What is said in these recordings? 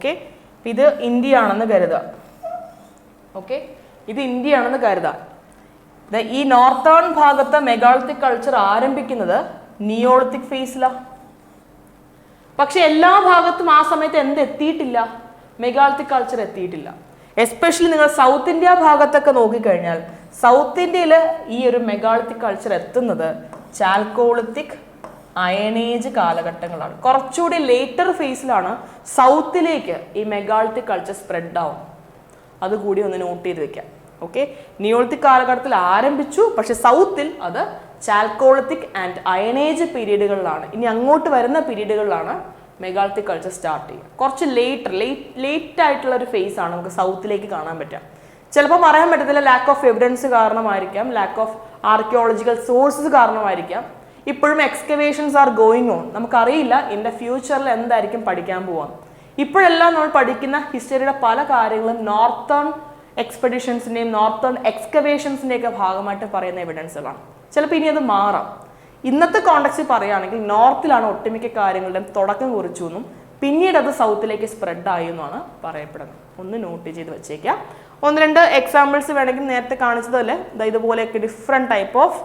Okay, ഇത് India ആണെന്ന് കരുതാം. ഓക്കെ, ഇത് ഇന്ത്യ ആണെന്ന് കരുതാം. ഈ നോർത്തേൺ ഭാഗത്ത് മെഗാളിത്തിക് കൾച്ചർ ആരംഭിക്കുന്നത് നിയോളിത്തിക് ഫേസിലാണ്. പക്ഷെ എല്ലാ ഭാഗത്തും ആ സമയത്ത് എത്തിയിട്ടില്ല, മെഗാളിത്തിക് കൾച്ചർ എത്തിയിട്ടില്ല. എസ്പെഷ്യലി നിങ്ങൾ സൗത്ത് ഇന്ത്യ ഭാഗത്തൊക്കെ നോക്കിക്കഴിഞ്ഞാൽ സൗത്ത് ഇന്ത്യയിൽ ഈ ഒരു മെഗാളിത്തിക് കൾച്ചർ എത്തുന്നത് ചാൽക്കോളിത്തിക് അയണേജ് കാലഘട്ടങ്ങളാണ്. കുറച്ചുകൂടി ലേറ്റർ ഫേസിലാണ് സൗത്തിലേക്ക് ഈ മെഗാളിത്തിക് കൾച്ചർ സ്പ്രെഡ് ആവും. അതുകൂടി ഒന്ന് നോട്ട് ചെയ്ത് വെക്കാം. ഓക്കെ, നിയോളിത്തിക് കാലഘട്ടത്തിൽ ആരംഭിച്ചു, പക്ഷെ സൗത്തിൽ അത് ചാൽക്കോളിത്തിക് ആൻഡ് അയണേജ് പീരീഡുകളിലാണ്, ഇനി അങ്ങോട്ട് വരുന്ന പീരീഡുകളിലാണ് മെഗാളിത്തിക് കൾച്ചർ സ്റ്റാർട്ട് ചെയ്യുക. കുറച്ച് ലേറ്റ് ആയിട്ടുള്ള ഒരു ഫേസ് ആണ് നമുക്ക് സൗത്തിലേക്ക് കാണാൻ പറ്റുക. ചിലപ്പോൾ പറയാൻ പറ്റത്തില്ല, ലാക്ക് ഓഫ് എവിഡൻസ് കാരണമായിരിക്കാം, ലാക്ക് ഓഫ് ആർക്കിയോളജിക്കൽ സോഴ്സസ് കാരണമായിരിക്കാം. ഇപ്പോഴും എക്സ്കവേഷൻസ് ആർ ഗോയിങ് ഓൺ. നമുക്കറിയില്ല ഇൻ ദ ഫ്യൂച്ചറിൽ എന്തായിരിക്കും പഠിക്കാൻ പോവാം. ഇപ്പോഴെല്ലാം നമ്മൾ പഠിക്കുന്ന ഹിസ്റ്ററിയുടെ പല കാര്യങ്ങളും നോർത്തേൺ എക്സ്പെഡിഷൻസിൻ്റെയും നോർത്തേൺ എക്സ്കവേഷൻസിൻ്റെയൊക്കെ ഭാഗമായിട്ട് പറയുന്ന എവിഡൻസുകളാണ്. ചിലപ്പോൾ ഇനി അത് മാറാം. ഇന്നത്തെ കോണ്ടെക്സ്റ്റിൽ പറയുകയാണെങ്കിൽ നോർത്തിലാണ് ഒട്ടുമിക്ക കാര്യങ്ങളുടെയും തുടക്കം കുറിച്ചു എന്നും പിന്നീട് അത് സൗത്തിലേക്ക് സ്പ്രെഡ് ആയി എന്നാണ് പറയപ്പെടുന്നത്. ഒന്ന് നോട്ട് ചെയ്ത് വെച്ചേക്കാം. ഒന്ന് രണ്ട് എക്സാമ്പിൾസ് വേണമെങ്കിൽ നേരത്തെ കാണിച്ചതല്ലേ, ഇതുപോലെയൊക്കെ ഡിഫറെൻറ്റ് ടൈപ്പ് ഓഫ്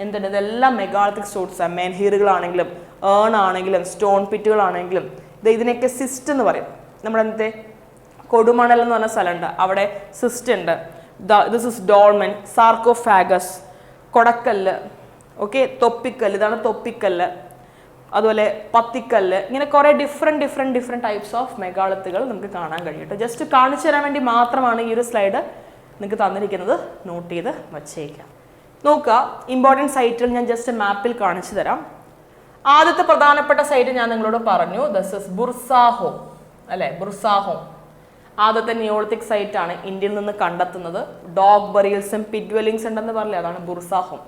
എന്തുണ്ട്, ഇതെല്ലാം മെഗാളിത്തിക് സോർട്സ്. മെൻഹീറുകളാണെങ്കിലും ഏൺ ആണെങ്കിലും സ്റ്റോൺ പിറ്റുകളാണെങ്കിലും ഇതിനൊക്കെ സിസ്റ്റ് എന്ന് പറയും. നമ്മുടെ അന്നത്തെ കൊടുമണൽ എന്ന് പറഞ്ഞ സ്ഥലമുണ്ട്, അവിടെ സിസ്റ്റ് ഉണ്ട്. ദിസ് ഇസ് ഡോൾമെൻ, സാർക്കോഫാഗസ്, കൊടക്കല്ല്, ഓക്കെ, തൊപ്പിക്കല്ല്, ഇതാണ് തൊപ്പിക്കല്ല്, അതുപോലെ പത്തിക്കല്ല്. ഇങ്ങനെ കുറേ ഡിഫറെൻറ്റ് ടൈപ്സ് ഓഫ് മെഗാളിത്തുകൾ നമുക്ക് കാണാൻ കഴിയും. ജസ്റ്റ് കാണിച്ചു തരാൻ വേണ്ടി മാത്രമാണ് ഈ ഒരു സ്ലൈഡ് നിങ്ങൾക്ക് തന്നിരിക്കുന്നത്. നോട്ട് ചെയ്ത് വച്ചേക്കാം. നോക്കുക, ഇമ്പോർട്ടൻറ്റ് സൈറ്റുകൾ ഞാൻ ജസ്റ്റ് മാപ്പിൽ കാണിച്ചു തരാം. ആദ്യത്തെ പ്രധാനപ്പെട്ട സൈറ്റ് ഞാൻ നിങ്ങളോട് പറഞ്ഞു, ദിസ് ഇസ് ബുർസാഹോം അല്ലെ. ബുർസാഹോം ആദ്യത്തെ നിയോളിത്തിക് സൈറ്റ് ആണ് ഇന്ത്യയിൽ നിന്ന് കണ്ടെത്തുന്നത്. ഡോഗ് ബറിയൽസും പിറ്റ്വെല്ലിങ്സ് ഉണ്ടെന്ന് പറഞ്ഞില്ലേ, അതാണ് ബുർസാഹോം.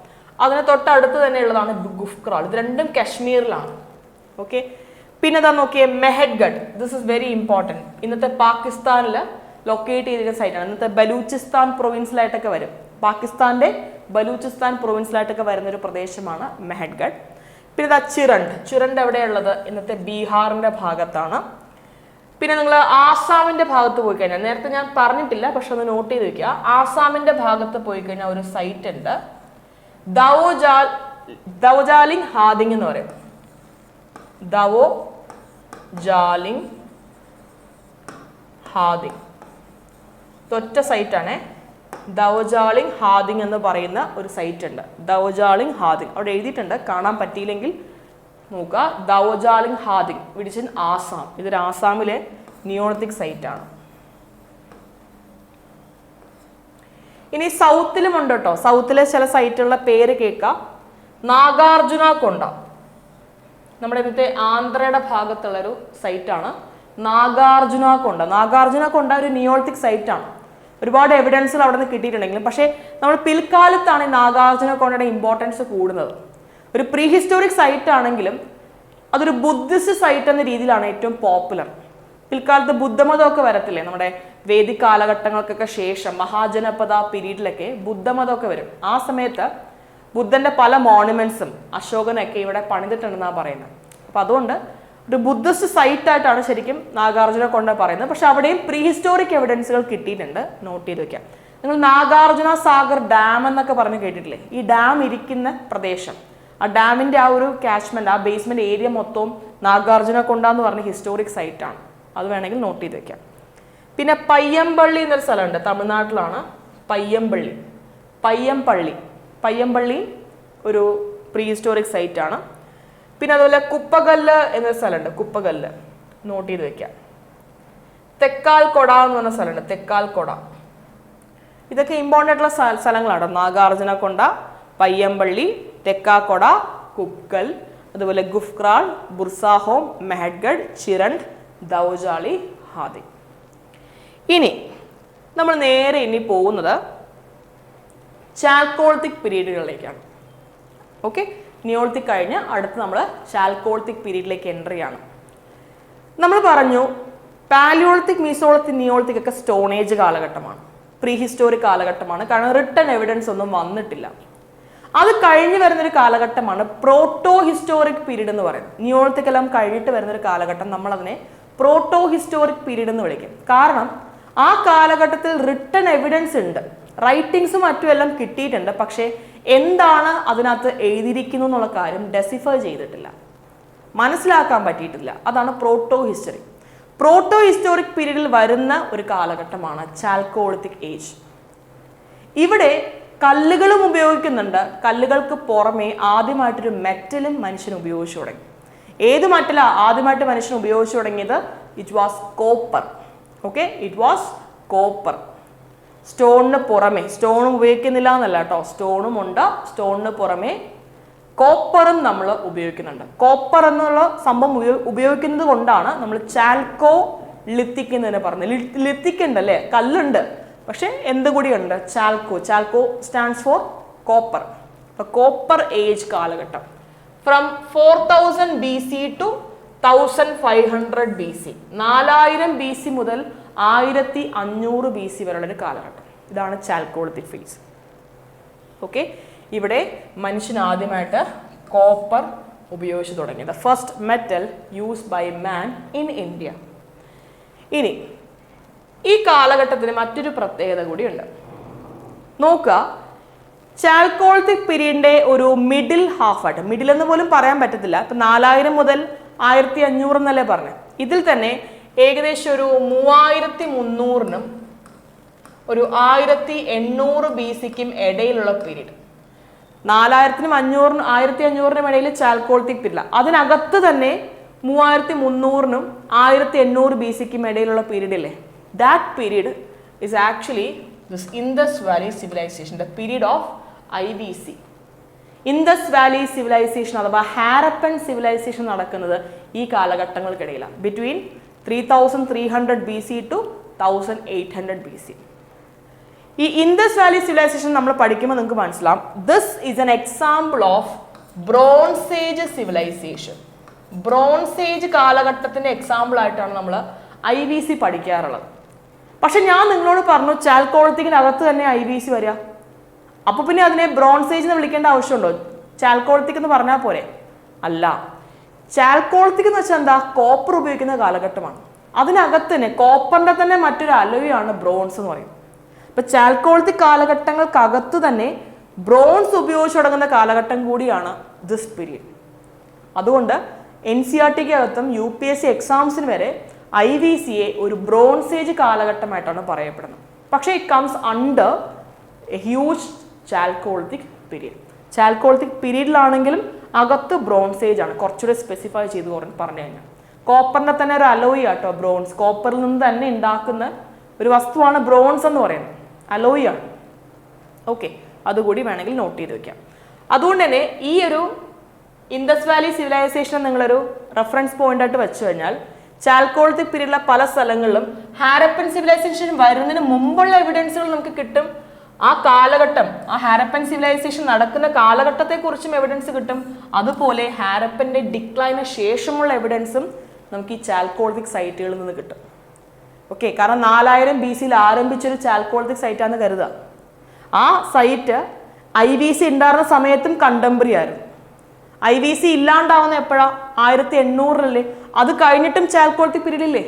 അതിന് തൊട്ടടുത്ത് തന്നെ ഉള്ളതാണ് ഗുഫ്ക്രാൾ. ഇത് രണ്ടും കശ്മീരിലാണ്. ഓക്കെ, പിന്നെ അതാ നോക്കിയേ Mehrgarh. This is very important. ഇന്നത്തെ പാകിസ്ഥാനിൽ ലൊക്കേറ്റ് ചെയ്തിരിക്കുന്ന സൈറ്റാണ്. ഇന്നത്തെ ബലൂചിസ്ഥാൻ പ്രൊവിൻസിലായിട്ടൊക്കെ വരും. പാകിസ്ഥാന്റെ ബലൂചിസ്ഥാൻ പ്രൊവിൻസിലായിട്ടൊക്കെ വരുന്ന ഒരു പ്രദേശമാണ് മെഹഡ്ഗഡ്. പിന്നെ ഇതാ ചിറണ്ട് എവിടെയുള്ളത്? ഇന്നത്തെ ബീഹാറിന്റെ ഭാഗത്താണ്. പിന്നെ നിങ്ങൾ ആസാമിന്റെ ഭാഗത്ത് പോയി കഴിഞ്ഞാൽ, നേരത്തെ ഞാൻ പറഞ്ഞിട്ടില്ല പക്ഷെ ഒന്ന് നോട്ട് ചെയ്ത് വെക്കുക, ആസാമിന്റെ ഭാഗത്ത് പോയി കഴിഞ്ഞാൽ ഒരു സൈറ്റ് ഉണ്ട്, ദവോജാലിംഗ് ഹാദിങ് എന്ന് പറയും. ദവോജാലിംഗ് ഹാദിങ് ഒറ്റ സൈറ്റാണേ. ദവോജാലിംഗ് ഹാദിങ് എന്ന് പറയുന്ന ഒരു സൈറ്റ് ഉണ്ട്. ദവോജാലിംഗ് ഹാദിങ് അവിടെ എഴുതിയിട്ടുണ്ട്, കാണാൻ പറ്റിയില്ലെങ്കിൽ നോക്കുക. ദവോജാലിംഗ് ഹാദിങ് വിച്ച് ഇൻ ആസാം. ഇതൊരു ആസാമിലെ നിയോളിത്തിക് സൈറ്റ് ആണ്. ഇനി സൗത്തിലും ഉണ്ട് കേട്ടോ. സൗത്തിലെ ചില സൈറ്റുകളുടെ പേര് കേൾക്കാം. നാഗാർജുന കൊണ്ട, നമ്മുടെ ഇന്നത്തെ ആന്ധ്രയുടെ ഭാഗത്തുള്ളൊരു സൈറ്റാണ് നാഗാർജുന കൊണ്ട. നാഗാർജുന കൊണ്ട ഒരു നിയോളിത്തിക് സൈറ്റാണ്. ഒരുപാട് എവിഡൻസുകൾ അവിടെ നിന്ന് കിട്ടിയിട്ടുണ്ടെങ്കിലും പക്ഷേ നമ്മൾ പിൽക്കാലത്താണ് ഈ നാഗാർജുന കൊണ്ടയുടെ ഇമ്പോർട്ടൻസ് കൂടുന്നത്. ഒരു പ്രീ ഹിസ്റ്റോറിക് സൈറ്റ് ആണെങ്കിലും അതൊരു ബുദ്ധിസ്റ്റ് സൈറ്റ് എന്ന രീതിയിലാണ് ഏറ്റവും പോപ്പുലർ. പിൽക്കാലത്ത് ബുദ്ധമതമൊക്കെ വരത്തില്ലേ, നമ്മുടെ വേദിക് കാലഘട്ടങ്ങൾക്കൊക്കെ ശേഷം മഹാജനപദ പീരീഡിലൊക്കെ ബുദ്ധമതമൊക്കെ വരും. ആ സമയത്ത് ബുദ്ധന്റെ പല മോണുമെന്റ്സും അശോകനൊക്കെ ഇവിടെ പണിതിട്ടുണ്ടെന്നാണ് പറയുന്നത്. അപ്പം അതുകൊണ്ട് ഒരു ബുദ്ധിസ്റ്റ് സൈറ്റ് ആയിട്ടാണ് ശരിക്കും നാഗാർജുന കൊണ്ട പറയുന്നത്. പക്ഷെ അവിടെയും പ്രീ ഹിസ്റ്റോറിക് എവിഡൻസുകൾ കിട്ടിയിട്ടുണ്ട്. നോട്ട് ചെയ്ത് വെക്കാം. നിങ്ങൾ നാഗാർജുന സാഗർ ഡാം എന്നൊക്കെ പറഞ്ഞ് കേട്ടിട്ടില്ലേ? ഈ ഡാം ഇരിക്കുന്ന പ്രദേശം, ആ ഡാമിന്റെ ആ ഒരു കാച്ച്മെന്റ്, ആ ബേസ്മെന്റ് ഏരിയ മൊത്തവും നാഗാർജുന കൊണ്ട എന്ന് പറഞ്ഞ ഹിസ്റ്റോറിക് സൈറ്റ് ആണ്. അത് വേണമെങ്കിൽ നോട്ട് ചെയ്ത് വെക്കാം. പിന്നെ പയ്യമ്പള്ളി എന്നൊരു സ്ഥലമുണ്ട്, തമിഴ്നാട്ടിലാണ്. പയ്യമ്പള്ളി ഒരു പ്രീ ഹിസ്റ്റോറിക് സൈറ്റ് ആണ്. പിന്നെ അതുപോലെ കുപ്പകല്ല് എന്നൊരു സ്ഥലമുണ്ട്, കുപ്പകല്ല് നോട്ട് ചെയ്ത് വെക്കാം. തെക്കാൽക്കൊട എന്ന് പറഞ്ഞ സ്ഥലമുണ്ട്, തെക്കാൽക്കൊട. ഇതൊക്കെ ഇമ്പോർട്ടൻ്റ് ആയിട്ടുള്ള സ്ഥലങ്ങളാണ്. നാഗാർജുന കൊണ്ട, പയ്യമ്പള്ളി, തെക്കാക്കൊട, കുക്കൽ, അതുപോലെ ഗുഫ്ക്രാൾ, ബുർസാഹോം, മെഹഡ്ഗഡ്, ചിറണ്ട്, ദവോജാലി ഹാദിങ്. ഇനി നമ്മൾ നേരെ പോകുന്നത് ചാൽക്കോളിത്തിക് പീരീഡുകളിലേക്കാണ്. ഓക്കെ, നിയോളിത്തിക് കഴിഞ്ഞ് അടുത്ത് നമ്മൾ ചാൽക്കോളിത്തിക് പീരീഡിലേക്ക് എൻട്രി ആണ്. നമ്മൾ പറഞ്ഞു പാലിയോളിത്തിക്, മീസോളിത്തിക്, നിയോളിത്തിക് ഒക്കെ സ്റ്റോൺ ഏജ് കാലഘട്ടമാണ്, പ്രീ ഹിസ്റ്റോറിക് കാലഘട്ടമാണ്. കാരണം റിട്ടൺ എവിഡൻസ് ഒന്നും വന്നിട്ടില്ല. അത് കഴിഞ്ഞ് വരുന്നൊരു കാലഘട്ടമാണ് പ്രോട്ടോ ഹിസ്റ്റോറിക് പീരീഡ് എന്ന് പറയുന്നത്. നിയോളിത്തിക് എല്ലാം കഴിഞ്ഞിട്ട് വരുന്നൊരു കാലഘട്ടം, നമ്മൾ അതിനെ പ്രോട്ടോ ഹിസ്റ്റോറിക് പീരീഡ് എന്ന് വിളിക്കും. കാരണം ആ കാലഘട്ടത്തിൽ റിട്ടൺ എവിഡൻസ് ഉണ്ട്, റൈറ്റിങ്സും മറ്റും എല്ലാം കിട്ടിയിട്ടുണ്ട്. പക്ഷേ എന്താണ് അതിനകത്ത് എഴുതിയിരിക്കുന്നു എന്നുള്ള കാര്യം ഡെസിഫൈ ചെയ്തിട്ടില്ല, മനസ്സിലാക്കാൻ പറ്റിയിട്ടില്ല. അതാണ് പ്രോട്ടോ ഹിസ്റ്ററി. പ്രോട്ടോ ഹിസ്റ്റോറിക് പീരീഡിൽ വരുന്ന ഒരു കാലഘട്ടമാണ് ചാൽക്കോളിത്തിക് ഏജ്. ഇവിടെ കല്ലുകളും ഉപയോഗിക്കുന്നുണ്ട്. കല്ലുകൾക്ക് പുറമെ ആദ്യമായിട്ടൊരു മെറ്റലും മനുഷ്യൻ ഉപയോഗിച്ചു തുടങ്ങി. ഏത് മെറ്റലാണ് ആദ്യമായിട്ട് മനുഷ്യൻ ഉപയോഗിച്ചു തുടങ്ങിയത്? It was copper. Okay, it was copper. സ്റ്റോണിന് പുറമെ, സ്റ്റോണും ഉപയോഗിക്കുന്നില്ല എന്നല്ല കേട്ടോ, സ്റ്റോണും ഉണ്ട്, സ്റ്റോണിന് പുറമെ കോപ്പറും നമ്മൾ ഉപയോഗിക്കുന്നുണ്ട്. കോപ്പർ എന്നുള്ള സംഭവം ഉപയോഗിക്കുന്നത് കൊണ്ടാണ് നമ്മൾ ചാൽക്കോ ലിത്തിക് എന്ന് തന്നെ പറഞ്ഞത്. ലിത്തിക് ഉണ്ടല്ലേ, കല്ലുണ്ട്, പക്ഷെ എന്ത് കൂടിയുണ്ട്? ചാൽക്കോ. ചാൽക്കോ സ്റ്റാൻഡ്സ് ഫോർ കോപ്പർ. അപ്പൊ കോപ്പർ ഏജ് കാലഘട്ടം from 4000 BC to 1500 BC. 4000 BC മുതൽ 1500 BC വരെയുള്ള ഒരു കാലഘട്ടം. ഇതാണ് ചാൽക്കോളിത്തിക് ഫേസ്. ഓക്കെ, ഇവിടെ മനുഷ്യൻ ആദ്യമായിട്ട് കോപ്പർ ഉപയോഗിച്ച് തുടങ്ങിയത്. First metal used by man in India. ഇനി ഈ കാലഘട്ടത്തിന് മറ്റൊരു പ്രത്യേകത കൂടിയുണ്ട്. നോക്കുക, ചാൽക്കോളിത്തിക് പീരീഡിന്റെ ഒരു മിഡിൽ ഹാഫ് ആയിട്ട്, മിഡിൽ എന്ന് പോലും പറയാൻ പറ്റത്തില്ല, ഇപ്പൊ 4000 മുതൽ 1500 എന്നല്ലേ പറഞ്ഞു. ഇതിൽ തന്നെ ഏകദേശം ഒരു 3300നും ഒരു 1800 BCക്കും ഇടയിലുള്ള പീരീഡ്. 4000നും 1500നും ഇടയിൽ ചാൽക്കോളിത്തിക് പീരീഡ്. അതിനകത്ത് തന്നെ 3300നും 1800 BCക്കും ഇടയിലുള്ള പീരീഡ് ഇല്ലേ, that period is actually this Indus Valley civilization, the period of IVC. Indus Valley civilization അഥവാ ഹാരപ്പൻ സിവിലൈസേഷൻ നടക്കുന്നത് ഈ കാലഘട്ടങ്ങൾക്കിടയിലാണ്, ബിറ്റ്വീൻ 3300 BC ടു 1800 BC. ഈ ഇൻഡസ് വാലി സിവിലൈസേഷൻ നമ്മൾ പഠിക്കുമ്പോൾ നിങ്ങൾക്ക് മനസ്സിലാവും, this is an example of bronze age civilization. Bronze age കാലഘട്ടത്തിന്റെ എക്സാമ്പിൾ ആയിട്ടാണ് നമ്മൾ IVC പഠിക്കാറുള്ളത്. പക്ഷെ ഞാൻ നിങ്ങളോട് പറഞ്ഞു ചാൽക്കോളിത്തിക്കിനകത്ത് തന്നെ IVC വരിക, അപ്പൊ പിന്നെ അതിനെ ബ്രോൺസ് ഏജ് എന്ന് വിളിക്കേണ്ട ആവശ്യമുണ്ടോ? ചാൽക്കോളിത്തിക് എന്ന് പറഞ്ഞാൽ പോരെ? അല്ല, ചാൽക്കോളിത്തിക് എന്ന് വെച്ചാൽ എന്താ? കോപ്പർ ഉപയോഗിക്കുന്ന കാലഘട്ടമാണ്. അതിനകത്ത് തന്നെ കോപ്പറിന്റെ തന്നെ മറ്റൊരു അലോയാണ് ബ്രോൺസ് എന്ന് പറയും. അപ്പൊ ചാൽക്കോളിത്തിക് കാലഘട്ടങ്ങൾക്കകത്ത് തന്നെ ബ്രോൺസ് ഉപയോഗിച്ച് തുടങ്ങുന്ന കാലഘട്ടം കൂടിയാണ് ദിസ് പീരീഡ്. അതുകൊണ്ട് NCERTക്ക് അകത്തും UPSC എക്സാംസിന് വരെ IVCയെ ഒരു ബ്രോൺസ് ഏജ് കാലഘട്ടമായിട്ടാണ് പറയപ്പെടുന്നത്. പക്ഷേ it comes under a huge chalcolithic period. Chalcolithic പീരീഡിലാണെങ്കിലും അകത്ത് ബ്രോൺസ് ഏജ് ആണ്, കുറച്ചുകൂടെ സ്പെസിഫൈ ചെയ്ത് പറഞ്ഞു കഴിഞ്ഞാൽ. കോപ്പറിന്റെ തന്നെ ഒരു അലോയി ആട്ടോ ബ്രോൺസ്. കോപ്പറിൽ നിന്ന് തന്നെ ഉണ്ടാക്കുന്ന ഒരു വസ്തുവാണ് ബ്രോൺസ് എന്ന് പറയുന്നത്, അലോയി ആണ്. ഓക്കെ, അതുകൂടി വേണമെങ്കിൽ നോട്ട് ചെയ്ത് വെക്കാം. അതുകൊണ്ട് തന്നെ ഈ ഒരു ഇൻഡസ് വാലി സിവിലൈസേഷൻ നിങ്ങളൊരു റെഫറൻസ് പോയിന്റ് ആയിട്ട് വെച്ചു കഴിഞ്ഞാൽ ചാൽക്കോളിത്തിക് പീരീഡിലെ പല സ്ഥലങ്ങളിലും ഹാരപ്പൻ സിവിലൈസേഷൻ വരുന്നതിന് മുമ്പുള്ള എവിഡൻസുകൾ നമുക്ക് കിട്ടും. ആ കാലഘട്ടം, ആ ഹാരപ്പൻ സിവിലൈസേഷൻ നടക്കുന്ന കാലഘട്ടത്തെക്കുറിച്ചും എവിഡൻസ് കിട്ടും. അതുപോലെ ഹാരപ്പന്റെ ഡിക്ലൈന് ശേഷമുള്ള എവിഡൻസും നമുക്ക് ഈ ചാൽക്കോളിത്തിക് സൈറ്റുകളിൽ നിന്ന് കിട്ടും. ഓക്കെ, കാരണം 4000 BC ആരംഭിച്ചൊരു ചാൽക്കോളിത്തിക് സൈറ്റാണെന്ന് കരുതുക. ആ സൈറ്റ് IVC ഉണ്ടായിരുന്ന സമയത്തും കണ്ടംപററി ആയിരുന്നു. IVC ഇല്ലാണ്ടാവുന്ന എപ്പോഴാ? 1800 അത് കഴിഞ്ഞിട്ടും ചാൽക്കോളിത്തിക് പീരീഡ് ഇല്ലേ?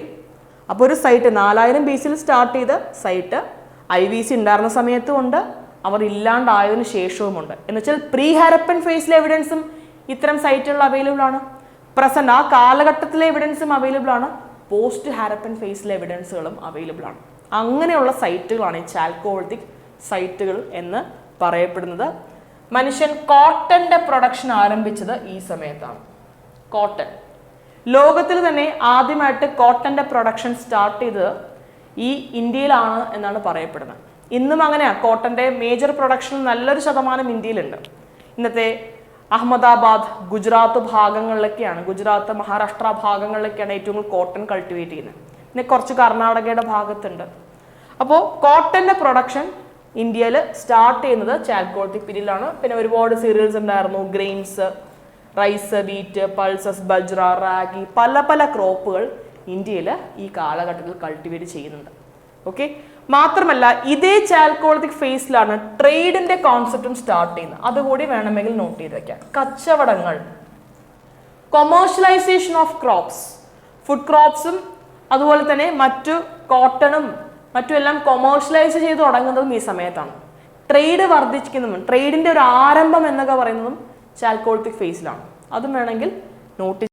അപ്പോൾ ഒരു സൈറ്റ് 4000 BC സ്റ്റാർട്ട് ചെയ്ത സൈറ്റ് IVC ഉണ്ടായിരുന്ന സമയത്തും ഉണ്ട്, അവർ ഇല്ലാണ്ടായതിനു ശേഷവുമുണ്ട്. എന്ന് വെച്ചാൽ പ്രീ ഹാരപ്പൻ ഫേസിലെ എവിഡൻസും ഇത്തരം സൈറ്റുകൾ അവൈലബിൾ ആണ്. പ്രസന്റ് ആ കാലഘട്ടത്തിലെ എവിഡൻസും അവൈലബിൾ ആണ്. പോസ്റ്റ് ഹാരപ്പൻ ഫേസിലെ എവിഡൻസുകളും അവൈലബിൾ ആണ്. അങ്ങനെയുള്ള സൈറ്റുകളാണ് ഈ ചാൽക്കോളിത്തിക് സൈറ്റുകൾ എന്ന് പറയപ്പെടുന്നത്. മനുഷ്യൻ കോട്ടന്റെ പ്രൊഡക്ഷൻ ആരംഭിച്ചത് ഈ സമയത്താണ്. കോട്ടൺ ലോകത്തിൽ തന്നെ ആദ്യമായിട്ട് കോട്ടന്റെ പ്രൊഡക്ഷൻ സ്റ്റാർട്ട് ചെയ്തത് ഈ ഇന്ത്യയിലാണ് എന്നാണ് പറയപ്പെടുന്നത്. ഇന്നും അങ്ങനെയാ, കോട്ടന്റെ മേജർ പ്രൊഡക്ഷൻ നല്ലൊരു ശതമാനം ഇന്ത്യയിലുണ്ട്. ഇന്നത്തെ അഹമ്മദാബാദ്, ഗുജറാത്ത് ഭാഗങ്ങളിലൊക്കെയാണ്, ഗുജറാത്ത് മഹാരാഷ്ട്ര ഭാഗങ്ങളിലൊക്കെയാണ് ഏറ്റവും കൂടുതൽ കോട്ടൺ കൾട്ടിവേറ്റ് ചെയ്യുന്നത്. പിന്നെ കുറച്ച് കർണാടകയുടെ ഭാഗത്തുണ്ട്. അപ്പോൾ കോട്ടന്റെ പ്രൊഡക്ഷൻ ഇന്ത്യയിൽ സ്റ്റാർട്ട് ചെയ്യുന്നത് ചാൽക്കോളിത്തിക് പീരീഡിലാണ്. പിന്നെ ഒരുപാട് സീരിയൽസ് ഉണ്ടായിരുന്നു, grains, rice, wheat, pulses, bajra, ragi, പല പല ക്രോപ്പുകൾ ഇന്ത്യയിൽ ഈ കാലഘട്ടത്തിൽ കൾട്ടിവേറ്റ് ചെയ്യുന്നുണ്ട്. ഓക്കെ, മാത്രമല്ല ഇതേ ചാൽക്കോളിത്തിക് ഫേസിലാണ് ട്രേഡിന്റെ കോൺസെപ്റ്റും സ്റ്റാർട്ട് ചെയ്യുന്നത്. അതുകൂടി വേണമെങ്കിൽ നോട്ട് ചെയ്ത് വെക്കാം. കച്ചവടങ്ങൾ, കൊമേഴ്ഷ്യലൈസേഷൻ ഓഫ് ക്രോപ്സ്, ഫുഡ് ക്രോപ്സും അതുപോലെ തന്നെ മറ്റു കോട്ടണും മറ്റുമെല്ലാം കൊമേഴ്ഷ്യലൈസ് ചെയ്ത് തുടങ്ങുന്നതും ഈ സമയത്താണ്. ട്രേഡ് വർദ്ധിക്കുന്നതും ട്രേഡിന്റെ ഒരു ആരംഭം എന്നൊക്കെ പറയുന്നതും ചാൽക്കോളിത്തിക് ഫേസിലാണ്. അതും വേണമെങ്കിൽ നോട്ട്